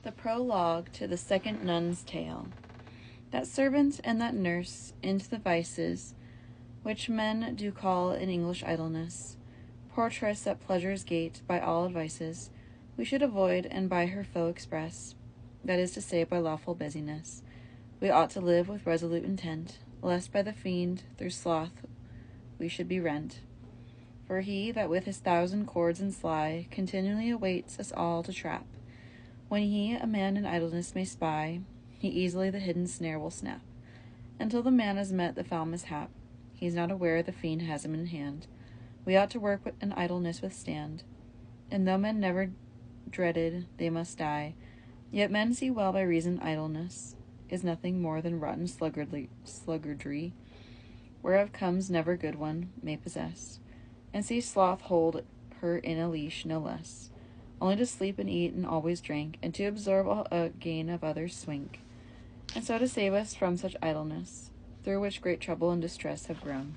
The prologue to the second nun's tale. That servant and that nurse into the vices, which men do call in English idleness, portress at pleasure's gate by all advices, we should avoid and by her foe express, that is to say, by lawful busyness. We ought to live with resolute intent, lest by the fiend through sloth we should be rent. For he that with his 1,000 cords and sly continually awaits us all to trap, when he a man in idleness may spy, he easily the hidden snare will snap. Until the man has met the foul mishap, he's not aware the fiend has him in hand. We ought to work and idleness withstand, and though men never dreaded they must die, yet men see well by reason idleness is nothing more than rotten sluggardry, whereof comes never good one may possess, and see sloth hold her in a leash no less, only to sleep and eat and always drink, and to absorb all gain of others swink, and so to save us from such idleness, through which great trouble and distress have grown.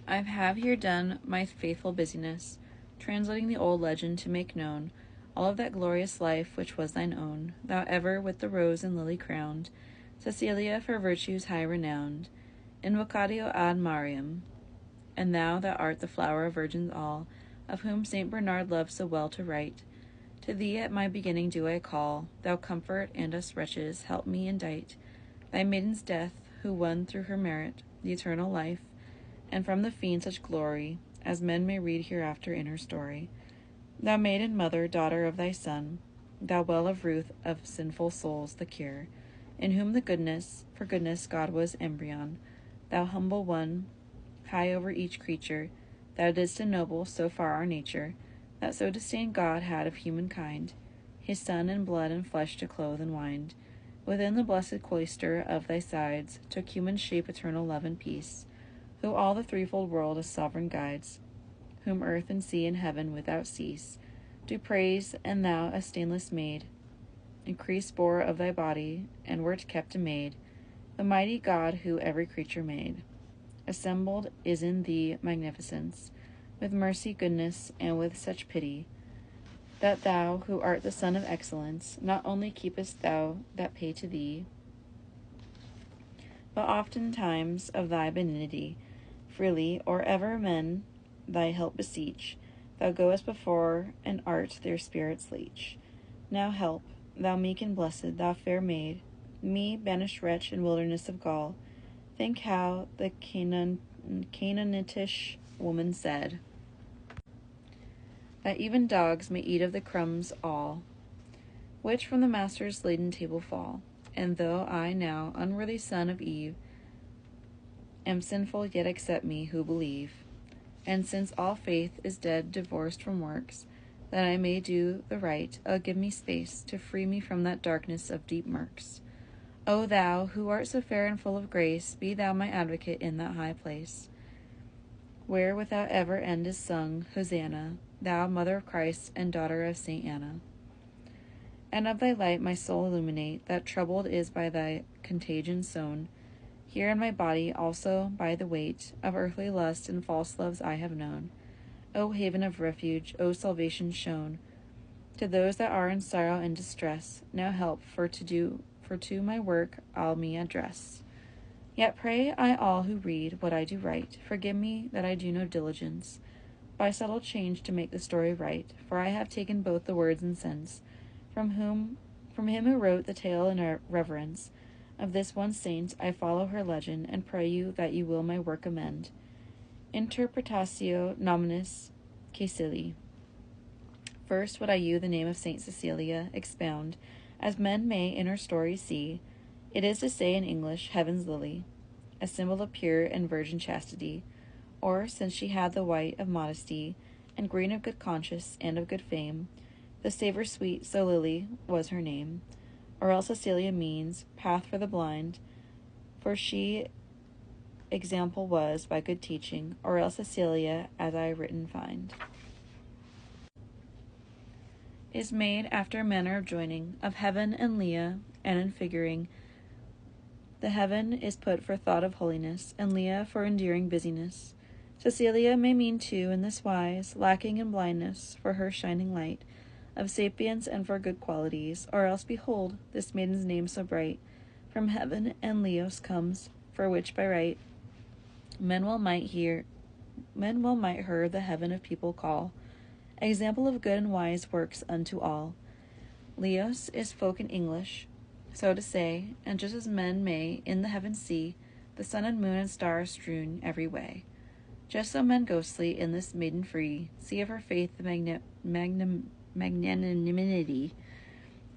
I have here done my faithful busyness, translating the old legend to make known all of that glorious life which was thine own, thou ever with the rose and lily crowned, Cecilia for virtues high renowned, invocatio ad Mariam, and thou that art the flower of virgins all, of whom Saint Bernard loved so well to write. To thee at my beginning do I call, thou comfort and us wretches, help me indite thy maiden's death, who won through her merit the eternal life, and from the fiend such glory, as men may read hereafter in her story. Thou maiden mother, daughter of thy Son, thou well of Ruth of sinful souls the cure, in whom the goodness, for goodness God was embryon, thou humble one, high over each creature, thou didst ennoble so far our nature, that so disdained God had of humankind, his Son in blood and flesh to clothe and wind, within the blessed cloister of thy sides, took human shape, eternal love and peace, who all the threefold world as sovereign guides, whom earth and sea and heaven without cease do praise, and thou, a stainless maid, increase bore of thy body, and wert kept a maid, the mighty God who every creature made, assembled is in thee magnificence, with mercy, goodness, and with such pity, that thou, who art the Son of excellence, not only keepest thou that pay to thee, but oftentimes of thy benignity, freely, or ever men thy help beseech, thou goest before, and art their spirits' leech. Now help, thou meek and blessed, thou fair maid, me, banished wretch in wilderness of Gaul. Think how the Canaanitish woman said, that even dogs may eat of the crumbs all, which from the master's laden table fall. And though I now, unworthy son of Eve, am sinful, yet accept me who believe. And since all faith is dead, divorced from works, that I may do the right, give me space to free me from that darkness of deep murks. O thou, who art so fair and full of grace, be thou my advocate in that high place, where without ever end is sung, Hosanna, thou mother of Christ and daughter of Saint Anna. And of thy light my soul illuminate, that troubled is by thy contagion sown, here in my body also by the weight of earthly lust and false loves I have known. O haven of refuge, O salvation shown to those that are in sorrow and distress, now help, for to my work I'll me address. Yet pray I all who read what I do write, forgive me that I do no diligence, by subtle change to make the story right, for I have taken both the words and sense, from him who wrote the tale in reverence of this one saint. I follow her legend, and pray you that you will my work amend. Interpretatio nominis Caecilii. First would I you the name of Saint Cecilia expound, as men may in her story see. It is to say in English, heaven's lily, a symbol of pure and virgin chastity, or, since she had the white of modesty, and green of good conscience and of good fame, the savour sweet, so Lily was her name. Or else Cecilia means path for the blind, for she example was by good teaching, or else Cecilia, as I written find, is made after a manner of joining of heaven and Leah, and in figuring, the heaven is put for thought of holiness, and Leah for enduring busyness. Cecilia may mean too in this wise, lacking in blindness, for her shining light of sapience and for good qualities, or else behold, this maiden's name so bright, from heaven and Leos comes, for which by right men will might her the heaven of people call, example of good and wise works unto all. Leos is folk in English, so to say, and just as men may in the heavens see the sun and moon and stars strewn every way, just so men ghostly in this maiden free see of her faith the magnanimity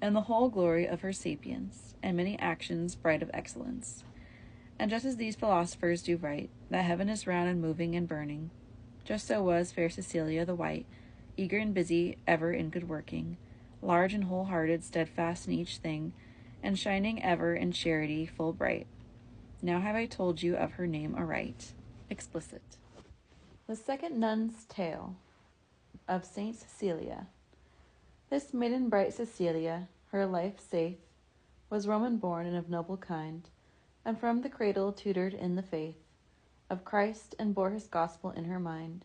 and the whole glory of her sapience, and many actions bright of excellence. And just as these philosophers do write, that heaven is round and moving and burning, just so was fair Cecilia the white, eager and busy, ever in good working, large and whole-hearted, steadfast in each thing, and shining ever in charity full bright. Now have I told you of her name aright. Explicit. The Second Nun's Tale of Saint Cecilia. This maiden bright Cecilia, her life saith, was Roman born and of noble kind, and from the cradle tutored in the faith of Christ, and bore his gospel in her mind.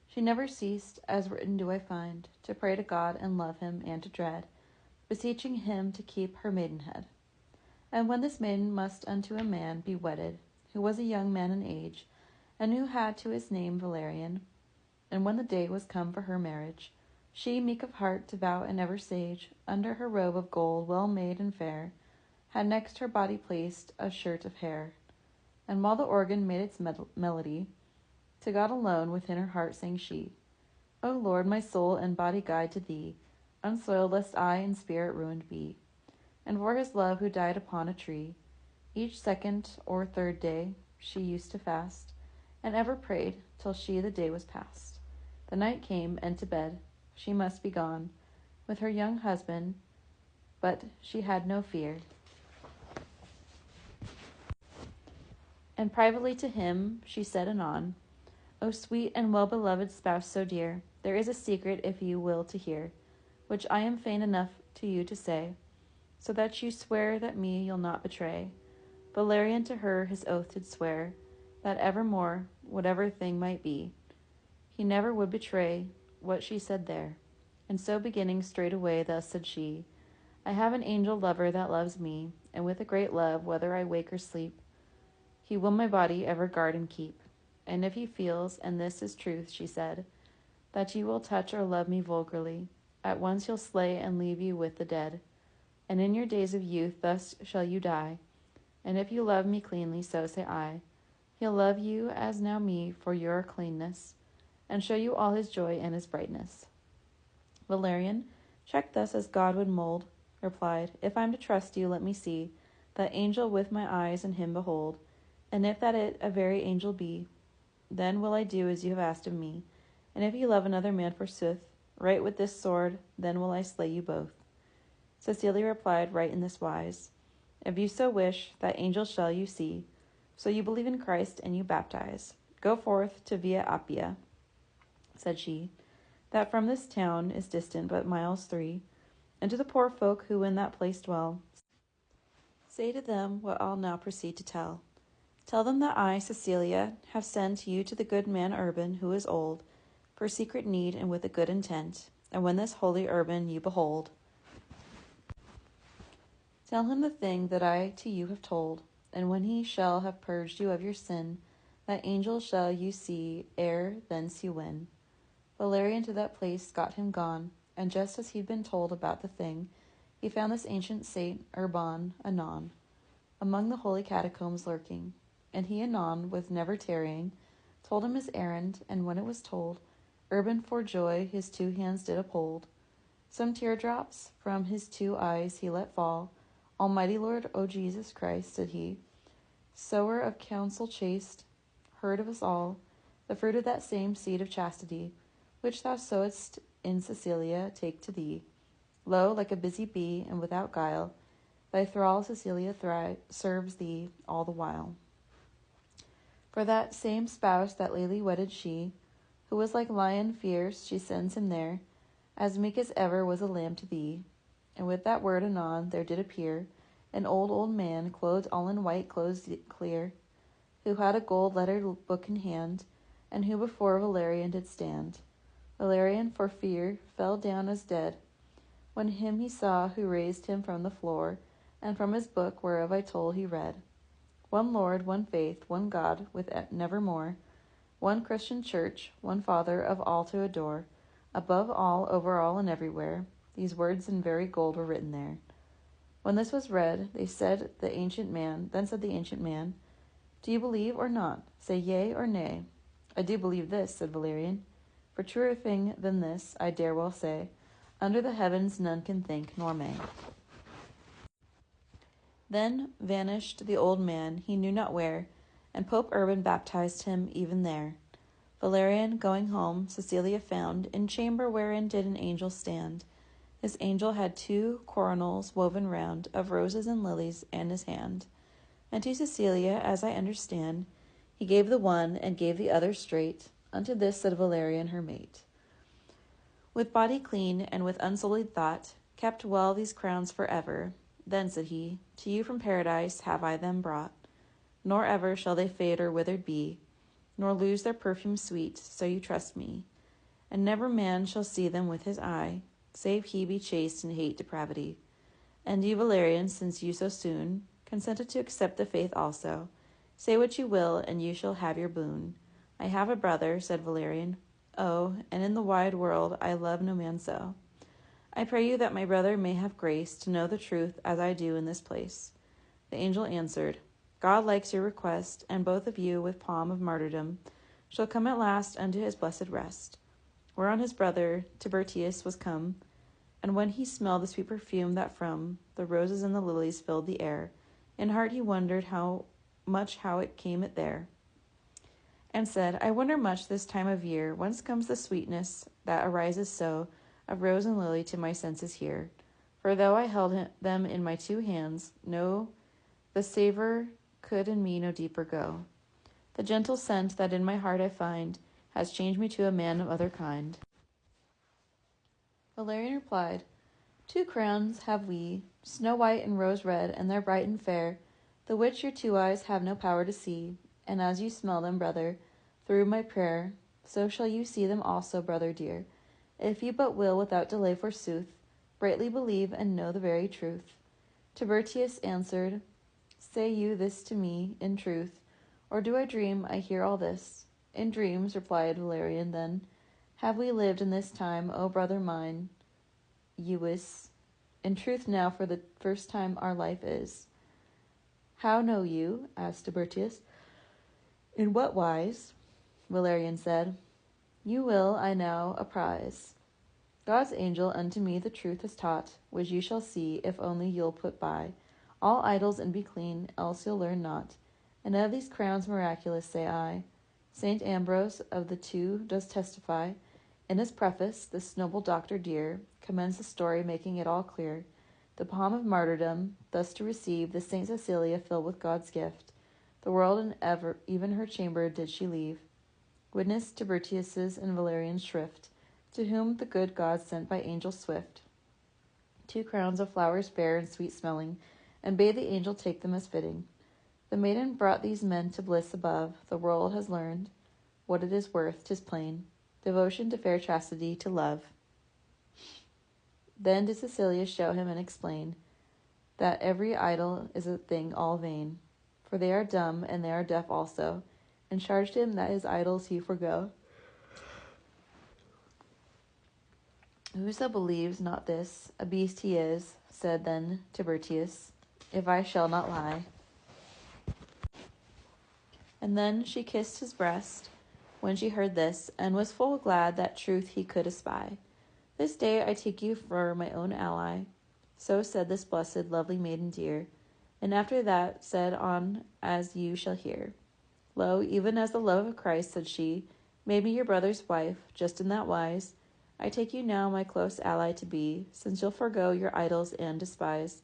She never ceased, as written do I find, to pray to God and love him and to dread, beseeching him to keep her maidenhead. And when this maiden must unto a man be wedded, who was a young man in age, and who had to his name Valerian, and when the day was come for her marriage, she, meek of heart, devout, and ever sage, under her robe of gold, well made and fair, had next her body placed a shirt of hair. And while the organ made its melody, to God alone within her heart sang she, O Lord, my soul and body guide to thee, unsoiled lest I in spirit ruined be. And for his love who died upon a tree, each second or third day she used to fast, and ever prayed till she the day was past. The night came, and to bed she must be gone with her young husband, but she had no fear. And privately to him she said anon, O sweet and well-beloved spouse so dear, there is a secret, if you will to hear, which I am fain enough to you to say, so that you swear that me you'll not betray. Valerian to her his oath did swear, that evermore, whatever thing might be, he never would betray what she said there. And so beginning straightway thus said she, I have an angel lover that loves me, and with a great love, whether I wake or sleep, he will my body ever guard and keep. And if he feels, and this is truth, she said, that you will touch or love me vulgarly, at once he'll slay and leave you with the dead. And in your days of youth thus shall you die. And if you love me cleanly, so say I, he'll love you as now me for your cleanness, and show you all his joy and his brightness. Valerian, checked thus as God would mold, replied, If I'm to trust you, let me see that angel with my eyes and him behold, and if that it a very angel be, then will I do as you have asked of me. And if you love another man forsooth, right with this sword, then will I slay you both. Cecilia replied, Right in this wise, if you so wish, that angel shall you see, so you believe in Christ and you baptize. Go forth to Via Appia, said she, that from this town is distant but miles 3, and to the poor folk who in that place dwell, say to them what I'll now proceed to tell. Tell them that I, Cecilia, have sent you to the good man Urban, who is old, for secret need and with a good intent. And when this holy Urban you behold, tell him the thing that I to you have told, and when he shall have purged you of your sin, that angel shall you see ere thence you win. Valerian to that place got him gone, and just as he'd been told about the thing, he found this ancient saint Urban anon, among the holy catacombs lurking. And he anon, with never tarrying, told him his errand, and when it was told, Urban for joy his 2 hands did uphold. Some teardrops from his 2 eyes he let fall. Almighty Lord, O Jesus Christ, said he, sower of counsel chaste, heard of us all, the fruit of that same seed of chastity, which thou sowest in Cecilia, take to thee. Lo, like a busy bee, and without guile, thy thrall Cecilia serves thee all the while. For that same spouse that lately wedded she, who was like lion fierce, she sends him there, as meek as ever was a lamb to thee. And with that word anon there did appear an old man, clothed all in white clothes clear, who had a gold-lettered book in hand, and who before Valerian did stand. Valerian, for fear, fell down as dead, when him he saw who raised him from the floor, and from his book whereof I told he read. One Lord, one faith, one God, with nevermore, one Christian church, one Father of all to adore, above all, over all, and everywhere. These words in very gold were written there. When this was read, then said the ancient man, Do you believe or not? Say yea or nay. I do believe this, said Valerian. For truer thing than this, I dare well say, under the heavens none can think nor may. Then vanished the old man, he knew not where, and Pope Urban baptized him even there. Valerian, going home, Cecilia found, in chamber wherein did an angel stand. This angel had 2 coronals woven round, of roses and lilies, in his hand. And to Cecilia, as I understand, he gave the one, and gave the other straight. Unto this said Valerian her mate. With body clean, and with unsullied thought, kept well these crowns for ever. Then, said he, to you from paradise have I them brought. Nor ever shall they fade or withered be, nor lose their perfume sweet, so you trust me. And never man shall see them with his eye, save he be chaste and hate depravity. And you, Valerian, since you so soon consented to accept the faith also, say what you will, and you shall have your boon. I have a brother, said Valerian. Oh, and in the wide world I love no man so. I pray you that my brother may have grace to know the truth as I do in this place. The angel answered, God likes your request, and both of you, with palm of martyrdom, shall come at last unto his blessed rest. Whereon his brother Tiburtius was come, and when he smelled the sweet perfume that from the roses and the lilies filled the air, in heart he wondered how it came it there, and said, I wonder much this time of year, whence comes the sweetness that arises so of rose and lily to my senses here. For though I held them in my 2 hands, no, the savour could in me no deeper go. The gentle scent that in my heart I find has changed me to a man of other kind. Valerian replied, 2 crowns have we, snow white and rose red, and they're bright and fair, the which your 2 eyes have no power to see. And as you smell them, brother, through my prayer, so shall you see them also, brother dear, if you but will without delay forsooth, brightly believe and know the very truth. Tiburtius answered, Say you this to me in truth, or do I dream I hear all this? In dreams, replied Valerian, then have we lived in this time, O brother mine, Uis. In truth now for the first time our life is. How know you? Asked Tiburtius. In what wise? Valerian said, You will, I now, apprise. God's angel unto me the truth has taught, which you shall see, if only you'll put by all idols and be clean, else you'll learn not. And of these crowns miraculous, say I, Saint Ambrose of the 2 does testify. In his preface, this noble doctor dear commends the story, making it all clear. The palm of martyrdom, thus to receive, the Saint Cecilia filled with God's gift. The world and even her chamber did she leave. Witness Tiburtius's and Valerian's shrift, to whom the good God sent by angel swift 2 crowns of flowers fair and sweet-smelling, and bade the angel take them as fitting. The maiden brought these men to bliss above. The world has learned what it is worth, 'tis plain, devotion to fair chastity, to love. Then did Cecilia show him and explain that every idol is a thing all vain, for they are dumb, and they are deaf also, and charged him that his idols he forego. Whoso believes not this, a beast he is, said then Tiburtius, if I shall not lie. And then she kissed his breast when she heard this, and was full glad that truth he could espy. This day I take you for my own ally, so said this blessed, lovely maiden dear, and after that said on as you shall hear. Lo, even as the love of Christ, said she, made me your brother's wife, just in that wise, I take you now my close ally to be, since you'll forego your idols and despise.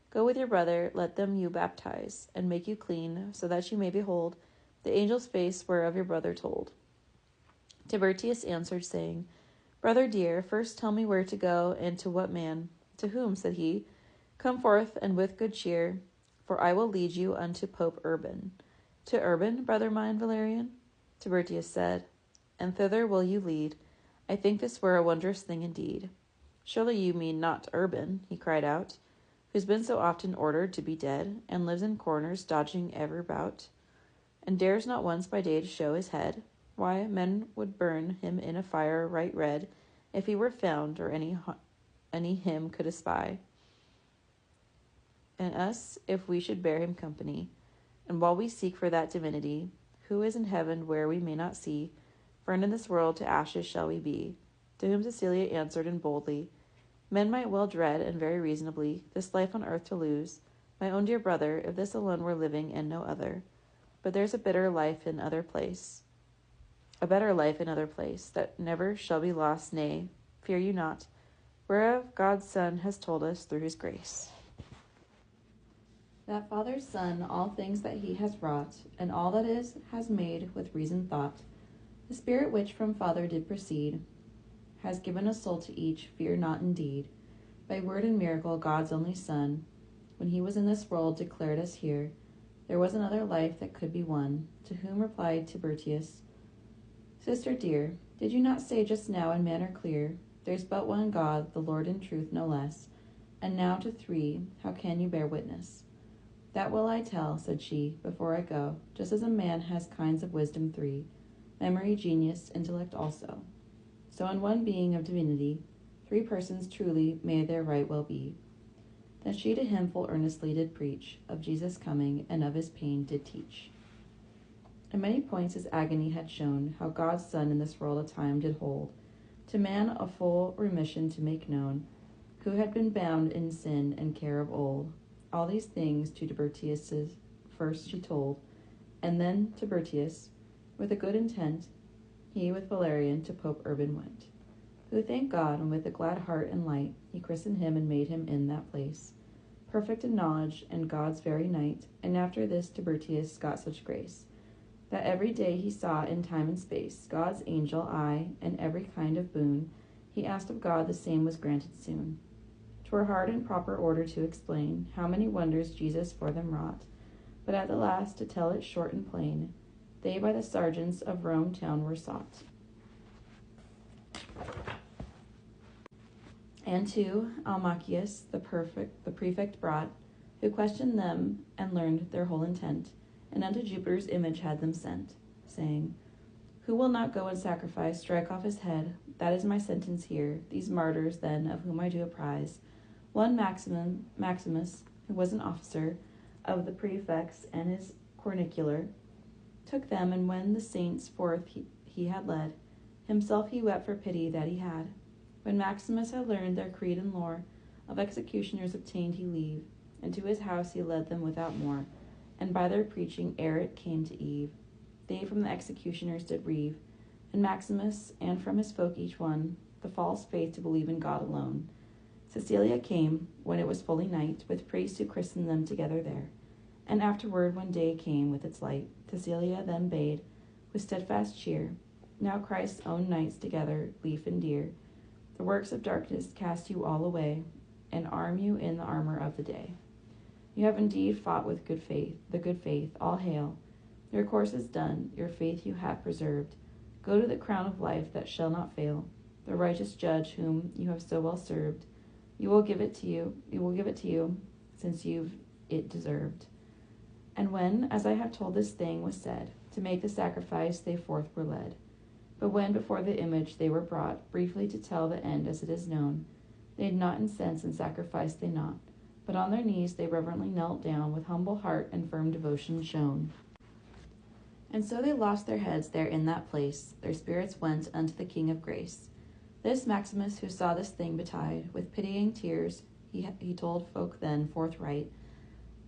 Go with your brother, let them you baptize, and make you clean, so that you may behold the angel's face whereof your brother told. Tiburtius answered, saying, Brother dear, first tell me where to go, and to what man. To whom? Said he. Come forth, and with good cheer, for I will lead you unto Pope Urban. To Urban, brother mine, Valerian? Tiburtius said, And thither will you lead. I think this were a wondrous thing indeed. Surely you mean not Urban, he cried out, who's been so often ordered to be dead, and lives in corners dodging ever about, and dares not once by day to show his head. Why, men would burn him in a fire right red, if he were found, or any him could espy, and us, if we should bear him company. And while we seek for that divinity, who is in heaven where we may not see, burned in this world to ashes shall we be. To whom Cecilia answered and boldly, Men might well dread, and very reasonably, this life on earth to lose, my own dear brother, if this alone were living and no other. But there's a better life in other place, that never shall be lost, nay, fear you not, whereof God's Son has told us through his grace. That Father's Son all things that he has wrought, and all that is has made with reason thought. The Spirit which from Father did proceed, has given a soul to each, fear not indeed. By word and miracle God's only Son, when he was in this world, declared us here, there was another life that could be won. To whom replied Tiburtius, Sister dear, did you not say just now in manner clear, there's but one God, the Lord in truth no less, and now to three, how can you bear witness? That will I tell, said she, before I go, just as a man has kinds of wisdom three, memory, genius, intellect also. So in one being of divinity, three persons truly may there right well be. Then she to him full earnestly did preach, of Jesus coming, and of his pain did teach. In many points his agony had shown, how God's Son in this world a time did hold, to man a full remission to make known, who had been bound in sin and care of old. All these things to Tiburtius first she told, and then Tiburtius, with a good intent, he with Valerian to Pope Urban went, who thanked God, and with a glad heart and light he christened him and made him in that place, perfect in knowledge and God's very knight. And after this Tiburtius got such grace, that every day he saw in time and space God's angel, aye, and every kind of boon he asked of God, the same was granted soon. 'Twere hard in proper order to explain how many wonders Jesus for them wrought, but at the last, to tell it short and plain, they by the sergeants of Rome town were sought. And to Almachius the prefect brought, who questioned them and learned their whole intent, and unto Jupiter's image had them sent, saying, Who will not go and sacrifice, strike off his head? That is my sentence here. These martyrs, then, of whom I do apprise, one Maximus, who was an officer of the prefects and his cornicular, took them, and when the saints forth he had led, himself he wept for pity that he had. When Maximus had learned their creed and lore, of executioners obtained he leave, and to his house he led them without more, and by their preaching, ere it came to eve, they from the executioners did reave, and Maximus, and from his folk each one, the false faith to believe in God alone. Cecilia came, when it was fully night, with priests who christened them together there. And afterward, when day came with its light, Cecilia then bade, with steadfast cheer, Now Christ's own knights together, lief and dear, the works of darkness cast you all away, and arm you in the armor of the day. You have indeed fought with good faith, the good faith, all hail. Your course is done, your faith you have preserved. Go to the crown of life that shall not fail, the righteous judge whom you have so well served. You will give it to you, since you've it deserved. And when, as I have told, this thing was said, to make the sacrifice they forth were led. But when before the image they were brought, briefly to tell the end as it is known, they had not incense and sacrifice they not, but on their knees they reverently knelt down, with humble heart and firm devotion shown. And so they lost their heads there in that place, their spirits went unto the King of grace. This Maximus, who saw this thing betide, with pitying tears, he told folk then forthright,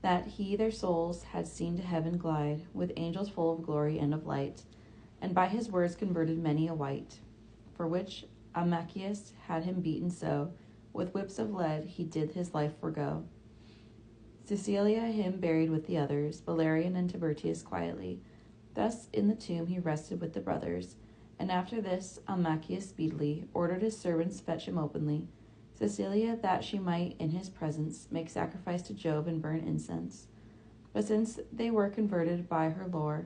that he their souls had seen to heaven glide, with angels full of glory and of light, and by his words converted many a wight, for which Almachius had him beaten so, with whips of lead he did his life forego. Cecilia him buried with the others, Valerian and Tiburtius quietly. Thus in the tomb he rested with the brothers, and after this Almachius speedily ordered his servants fetch him openly, Cecilia, that she might in his presence make sacrifice to Jove and burn incense. But since they were converted by her lore,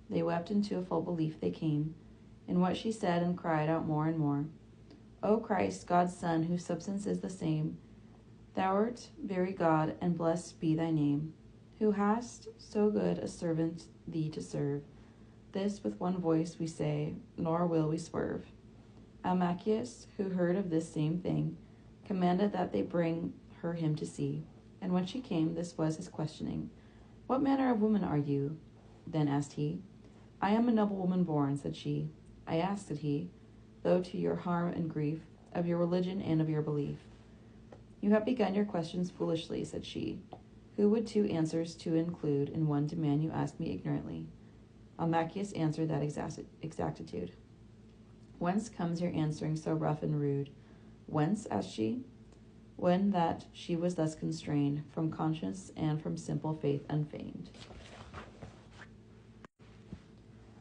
they wept into a full belief they came, in what she said, and cried out more and more, O Christ, God's Son, whose substance is the same, thou art very God, and blessed be thy name, who hast so good a servant thee to serve. This with one voice we say, nor will we swerve. Almachius, who heard of this same thing, commanded that they bring her him to see. And when she came, this was his questioning. What manner of woman are you? Then asked he. I am a noble woman born, said she. I ask, said he, though to your harm and grief, of your religion and of your belief. You have begun your questions foolishly, said she. Who would two answers to include in one demand you ask me ignorantly? Almachius answered that exactitude. Whence comes your answering so rough and rude? Whence, asked she, when that she was thus constrained, from conscience and from simple faith unfeigned.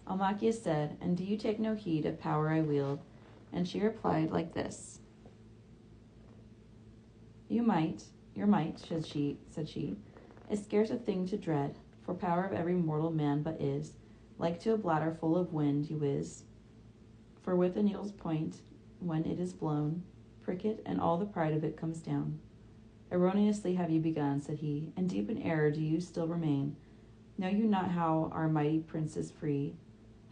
Almachius said, and do you take no heed of power I wield? And she replied like this. Your might, said she, is scarce a thing to dread, for power of every mortal man but is, like to a bladder full of wind you whiz. For with a needle's point, when it is blown, prick it, and all the pride of it comes down. Erroneously have you begun, said he, and deep in error do you still remain. Know you not how our mighty princes free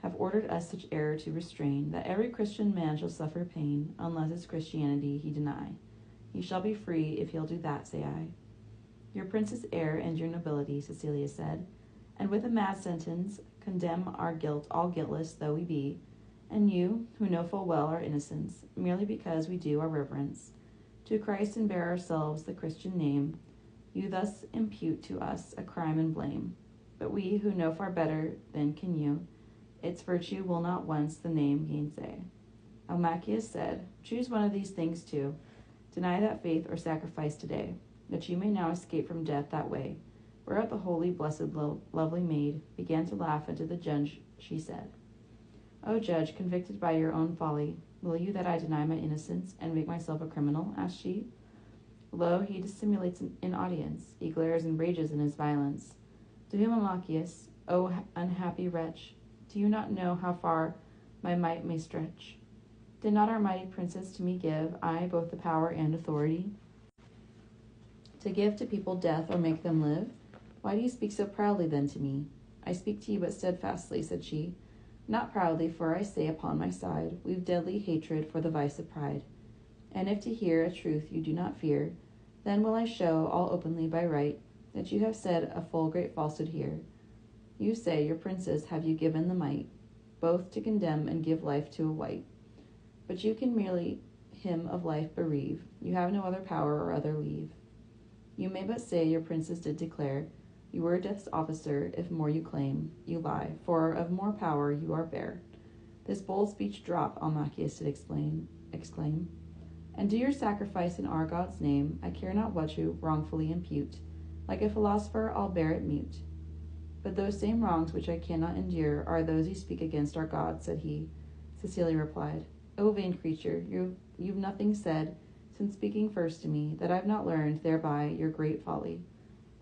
have ordered us such error to restrain, that every Christian man shall suffer pain, unless his Christianity he deny. He shall be free if he'll do that, say I. Your princes err, and your nobility, Cecilia said, and with a mad sentence condemn our guilt, all guiltless though we be, and you, who know full well our innocence, merely because we do our reverence to Christ and bear ourselves the Christian name, you thus impute to us a crime and blame. But we, who know far better than can you, its virtue will not once the name gainsay. Almachius said, choose one of these things too. Deny that faith or sacrifice today, that you may now escape from death that way. Whereat the holy, blessed, lovely maid began to laugh, and to the judge she said, O judge, convicted by your own folly, will you that I deny my innocence and make myself a criminal? Asked she. Lo, he dissimulates in audience, he glares and rages in his violence. To whom Almachius, O unhappy wretch, do you not know how far my might may stretch? Did not our mighty princes to me give, I, both the power and authority, to give to people death or make them live? Why do you speak so proudly then to me? I speak to you but steadfastly, said she. Not proudly, for I say upon my side, we've deadly hatred for the vice of pride. And if to hear a truth you do not fear, then will I show all openly by right that you have said a full great falsehood here. You say your princes have you given the might, both to condemn and give life to a wight. But you can merely him of life bereave, you have no other power or other leave. You may but say your princes did declare, you were death's officer, if more you claim, you lie, for of more power you are bare. This bold speech drop, Almachius did exclaim, and do your sacrifice in our God's name, I care not what you wrongfully impute, like a philosopher I'll bear it mute. But those same wrongs which I cannot endure are those you speak against our God, said he. Cecilia replied, O vain creature, you've nothing said, since speaking first to me, that I've not learned thereby your great folly,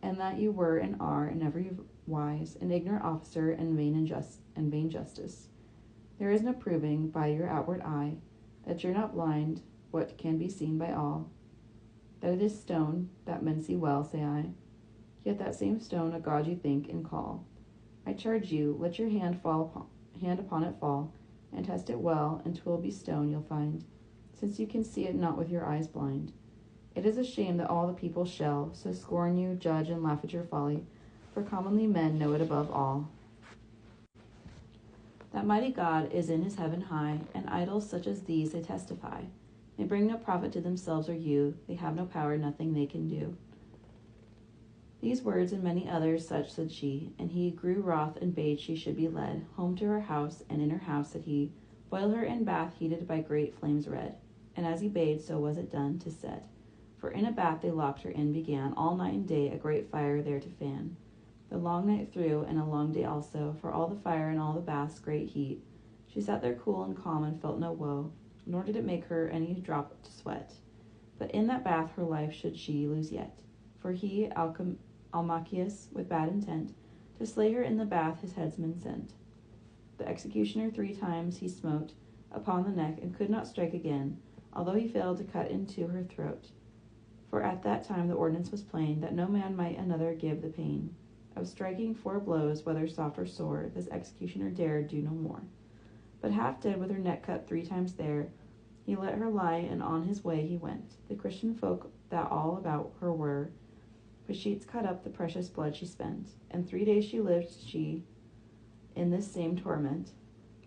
and that you were and are in every wise an ignorant officer and vain justice. There is no proving by your outward eye that you're not blind what can be seen by all, that it is stone that men see well, say I. Yet that same stone a god you think and call. I charge you, let your hand upon it fall, and test it well, and 'twill be stone you'll find, since you can see it not with your eyes blind. It is a shame that all the people shall so scorn you, judge, and laugh at your folly, for commonly men know it above all. That mighty God is in his heaven high, and idols such as these they testify. They bring no profit to themselves or you, they have no power, nothing they can do. These words and many others such said she, and he grew wroth and bade she should be led home to her house, and in her house, said he, boil her in bath heated by great flames red. And as he bade, so was it done, 'tis said. For in a bath they locked her in, began all night and day a great fire there to fan. The long night through, and a long day also, for all the fire and all the bath's great heat. She sat there cool and calm, and felt no woe, nor did it make her any drop to sweat. But in that bath her life should she lose yet. For he, Almachius, with bad intent, to slay her in the bath his headsman sent. The executioner 3 times he smote upon the neck, and could not strike again. although he failed to cut into her throat. For at that time the ordinance was plain, that no man might another give the pain of striking 4 blows, whether soft or sore, this executioner dared do no more. But half dead, with her neck cut 3 times there, he let her lie, and on his way he went. The Christian folk that all about her were, with sheets cut up the precious blood she spent. And 3 days she lived she in this same torment,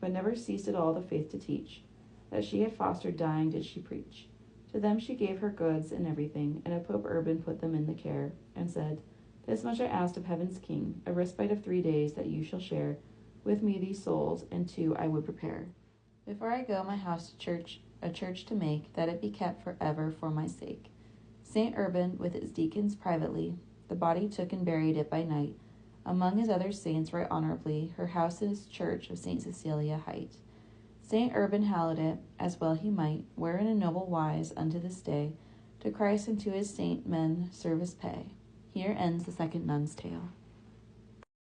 but never ceased at all the faith to teach, that she had fostered dying did she preach. To them she gave her goods and everything, and a Pope Urban put them in the care, and said, This much I asked of heaven's King, a respite of 3 days, that you shall share with me these souls, and 2 I would prepare. Before I go my house to church, a church to make, that it be kept for ever for my sake. St. Urban, with his deacons privately, the body took and buried it by night, among his other saints right honorably. Her house is church of St. Cecilia hight. St. Urban hallowed it, as well he might, wherein a noble wise unto this day to Christ and to his saint men service pay. Here ends the second nun's tale.